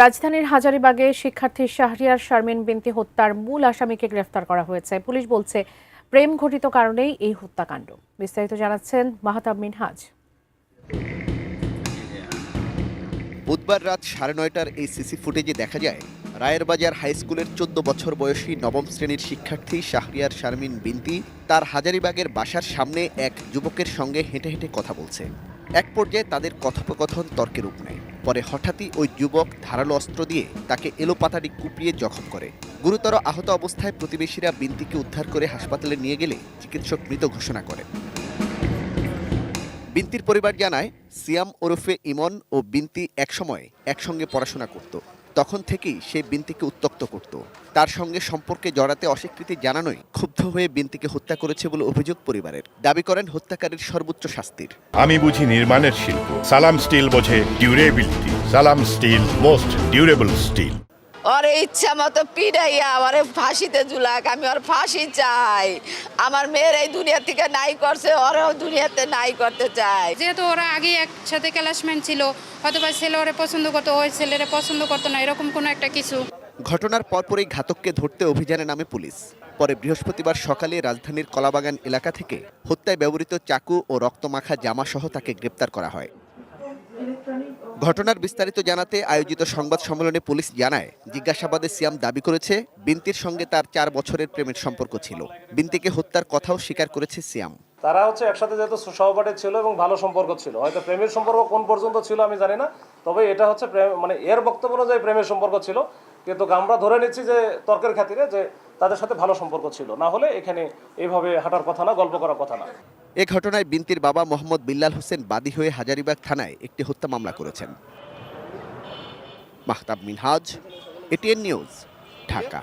রাজধানীর হাজারীবাগে শিক্ষার্থী শাহরিয়ার শারমিন বিনতি হত্যার মূল আসামিকে গ্রেফতার করা হয়েছে। পুলিশ বলছে প্রেম ঘটিত কারণেই এই হত্যাকাণ্ড। বিস্তারিত জানাচ্ছেন মাহতাব মিনহাজ। বুধবার রাত 9:30টার এই সিসি ফুটেজে দেখা যায় রায়েরবাজার হাই স্কুলের 14 বছর বয়সী নবম শ্রেণীর শিক্ষার্থী শাহরিয়ার শারমিন বিনতি তার হাজারীবাগের বাসার সামনে এক যুবকের সঙ্গে হেঁটে হেঁটে কথা বলছে। এক পর্যায়ে তাদের কথোপকথন তর্কে রূপ নেয়। পরে হঠাৎই ওই যুবক ধারালো অস্ত্র দিয়ে তাকে এলোপাতাড়ি কুপিয়ে জখম করে। গুরুতর আহত অবস্থায় প্রতিবেশীরা বিনতিকে উদ্ধার করে হাসপাতালে নিয়ে গেলে চিকিৎসক মৃত ঘোষণা করে। বিনতির পরিবার জানায়, সিয়াম ওরফে ইমন ও বিনতি একসময় একসঙ্গে পড়াশোনা করত। তখন থেকেই সে বিনতিকে উত্ত্যক্ত করত। তার সঙ্গে সম্পর্কে জড়াতে অস্বীকৃতি জানানোয় ক্ষুব্ধ হয়ে বিনতিকে হত্যা করেছে বলে অভিযোগ পরিবারের। দাবি করেন হত্যাকারীর সর্বোচ্চ শাস্তির। আমি বুঝি নির্মাণের শিল্প, সালাম স্টিল বোঝে ডিউরেবিলিটি। সালাম স্টিল, মোস্ট ডিউরেবল স্টিল। ওরে ইচ্ছা মতো পিড়াইয়া আমারে ফাঁসিতে ঝুলাক, আমি ওর ফাঁসি চাই। আমার মেয়ের এই দুনিয়া থেকে নাই করছে, ওরাও দুনিয়াতে নাই করতে চায়। যেহেতু ওরা আগে একসাথে ক্লাসমেট ছিল, অথবা ছেলে ওরে পছন্দ করতো, ওই ছেলেরা পছন্দ করতো না, এরকম কোনো একটা কিছু। ঘটনার পরপরই ঘাতককে ধরতে অভিযানে নামে পুলিশ। পরে বৃহস্পতিবার সকালে রাজধানীর কলাবাগান এলাকা থেকে হত্যায় ব্যবহৃত চাকু ও রক্তমাখা জামা সহ তাকে গ্রেপ্তার করা হয়। ঘটনার বিস্তারিত জানাতে আয়োজিত সংবাদ সম্মেলনে পুলিশ জানায়, জিজ্ঞাসাবাদে সিয়াম দাবি করেছে বিনতির সঙ্গে তার 4 বছরের প্রেমের সম্পর্ক ছিল। বিনতিকে হত্যার কথাও স্বীকার করেছে সিয়াম। তারা একসাথে যেহেতু সহপাঠী ছিল এবং ভালো সম্পর্ক ছিল, হয়তো প্রেমের সম্পর্ক কোন পর্যন্ত ছিল আমি জানি না, তবে এটা মানে এর বক্তব্য অনুযায়ী প্রেমের সম্পর্ক ছিল। কিন্তু আমরা ধরে নিচ্ছি যে তর্কের খাতিরে যে তাদের সাথে ভালো সম্পর্ক ছিল, না হলে এখানে এইভাবে হাঁটার কথা না, গল্প করার কথা না। এ ঘটনায় বিনতির বাবা মোহাম্মদ বিল্লাল হোসেন বাদী হয়ে হাজারীবাগ থানায় একটি হত্যা মামলা করেছেন। Mahtab Minhaj, ATN news, Dhaka.